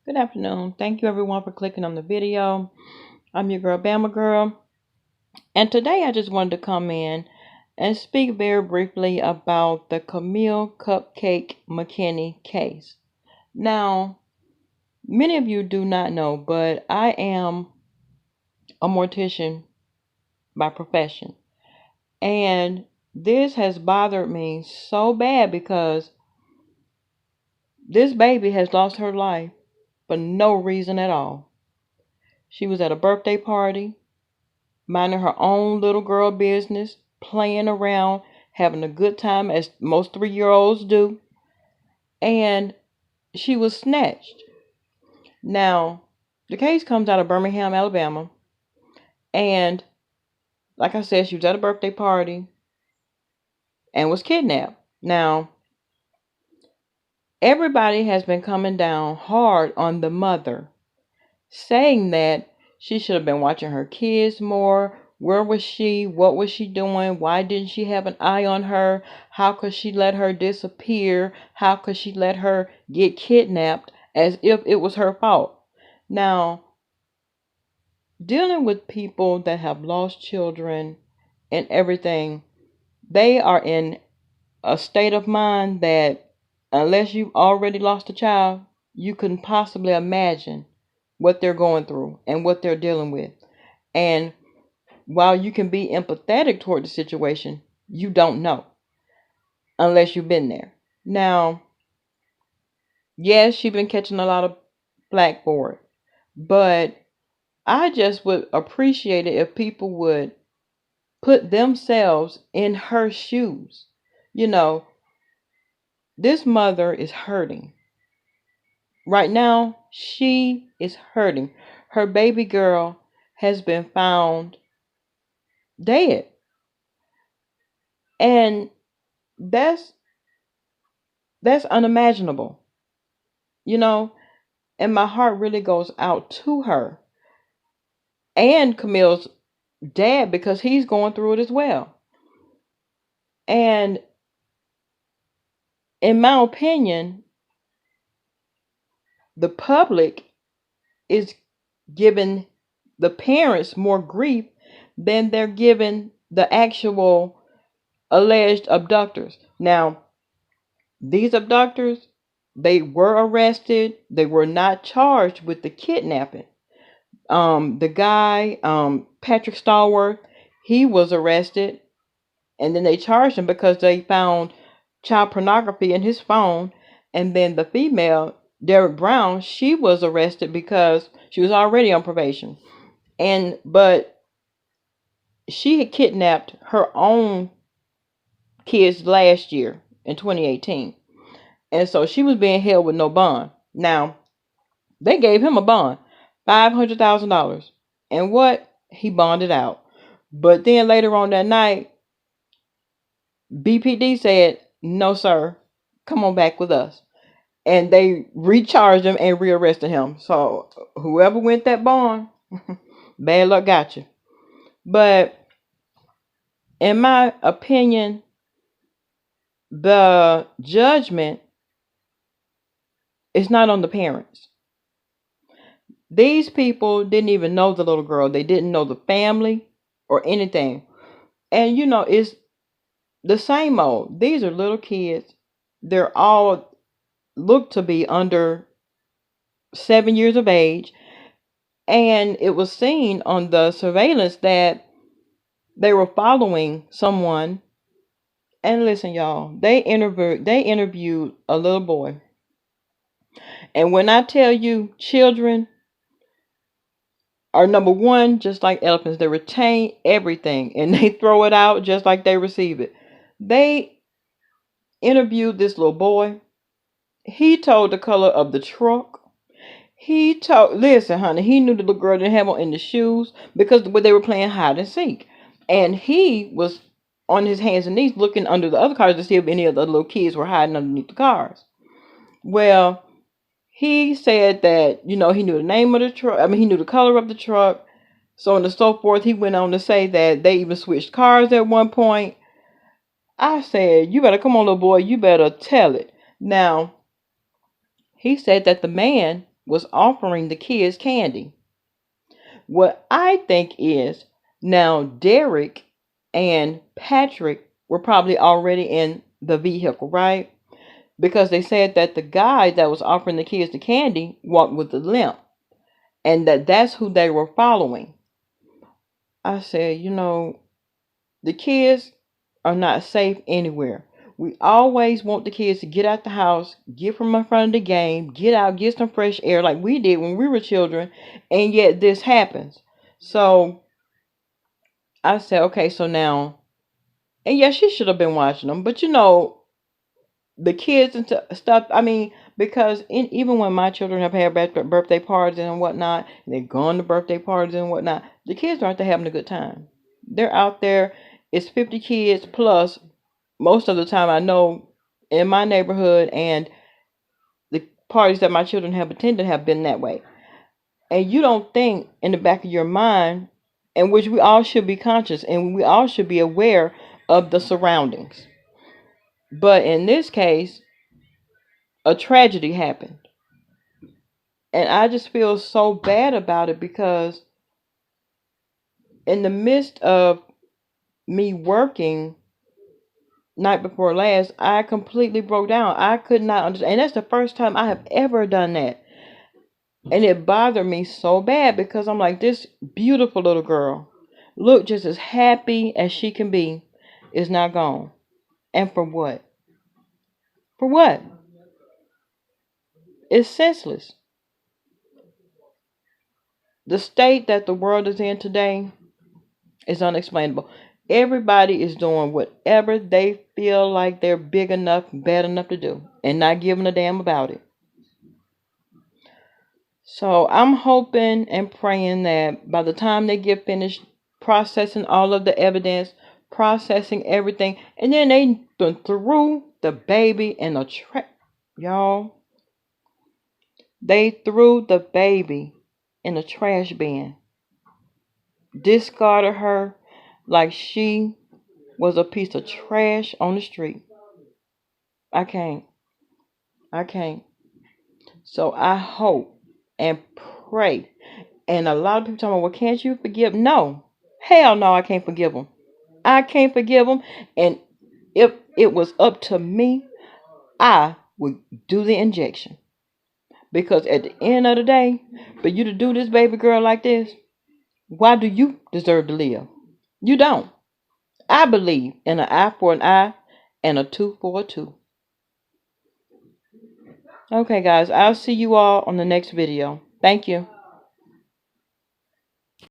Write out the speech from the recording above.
Good afternoon. Thank you everyone for clicking on the video. I'm your girl Bama Girl, and today I just wanted to come in and speak very briefly about the Kamille Cupcake McKinney case. Now, many of you do not know, but I am a mortician by profession, and this has bothered me so bad because this baby has lost her life for no reason at all. She was at a birthday party, minding her own little girl business, playing around, having a good time as most 3-year-olds do, and she was snatched. Now, the case comes out of Birmingham, Alabama, and like I said, she was at a birthday party and was kidnapped. Now, everybody has been coming down hard on the mother, saying that she should have been watching her kids more. Where was she? What was she doing? Why didn't she have an eye on her? How could she let her disappear? How could she let her get kidnapped as if it was her fault? Now, dealing with people that have lost children and everything, they are in a state of mind that unless you've already lost a child, you couldn't possibly imagine what they're going through and what they're dealing with. And while you can be empathetic toward the situation, you don't know unless you've been there. Now, yes, she's been catching a lot of flack for it, but I just would appreciate it if people would put themselves in her shoes. You know, this mother is hurting. Right now, she is hurting. Her baby girl has been found dead. And that's unimaginable, you know, and my heart really goes out to her and Camille's dad because he's going through it as well. And in my opinion, the public is giving the parents more grief than they're giving the actual alleged abductors. Now, these abductors, they were arrested. They were not charged with the kidnapping. The guy, Patrick Stallworth, he was arrested, and then they charged him because they found child pornography in his phone. And then the female, Derek Brown, she was arrested because she was already on probation. But she had kidnapped her own kids last year in 2018. And so she was being held with no bond. Now, they gave him a bond, $500,000. And what? He bonded out. But then later on that night, BPD said, no, sir, come on back with us. And they recharged him and rearrested him. So whoever went that bond, bad luck got you. But in my opinion, the judgment is not on the parents. These people didn't even know the little girl. They didn't know the family or anything. And you know, it's the same old. These are little kids. They're all look to be under 7 years of age. And it was seen on the surveillance that they were following someone. And listen, y'all, they interviewed a little boy. And when I tell you, children are number one, just like elephants. They retain everything and they throw it out just like they receive it. They interviewed this little boy. He told the color of the truck. Listen, honey, he knew the little girl didn't have on in the shoes because they were playing hide and seek. And he was on his hands and knees looking under the other cars to see if any of the little kids were hiding underneath the cars. Well, he said that, he knew the name of the truck. I mean, he knew the color of the truck. So on and so forth. He went on to say that they even switched cars at one point. I said, you better come on, little boy. You better tell it. Now, he said that the man was offering the kids candy. What I think is, now Derek and Patrick were probably already in the vehicle, right? Because they said that the guy that was offering the kids the candy walked with a limp, and that's who they were following. I said, the kids are not safe anywhere. We always want the kids to get out the house, get from in front of the game, get out, get some fresh air like we did when we were children, and yet this happens. So I said, okay, so now, and yes, she should have been watching them, but the kids and stuff. I mean, because even when my children have had birthday parties and whatnot, and they've gone to birthday parties and whatnot, the kids aren't there having a good time. They're out there. It's 50 kids plus. Most of the time, I know in my neighborhood and the parties that my children have attended have been that way. And you don't think in the back of your mind, in which we all should be conscious and we all should be aware of the surroundings. But in this case, a tragedy happened. And I just feel so bad about it because in the midst of me working night before last, I completely broke down. I could not understand. And that's the first time I have ever done that. And it bothered me so bad because I'm like, this beautiful little girl, look just as happy as she can be, is not gone. And for what? For what? It's senseless. The state that the world is in today is unexplainable. Everybody is doing whatever they feel like they're big enough, bad enough to do, and not giving a damn about it. So I'm hoping and praying that by the time they get finished processing all of the evidence, processing everything, and then they threw the baby in a trash. Y'all, they threw the baby in a trash bin. Discarded her like she was a piece of trash on the street. I can't. I can't. So I hope and pray. And a lot of people tell me, well, can't you forgive? No. Hell no, I can't forgive them. I can't forgive them. And if it was up to me, I would do the injection. Because at the end of the day, for you to do this baby girl like this, why do you deserve to live? You don't. I believe in an eye for an eye and a tooth for a tooth. Okay, guys, I'll see you all on the next video. Thank you.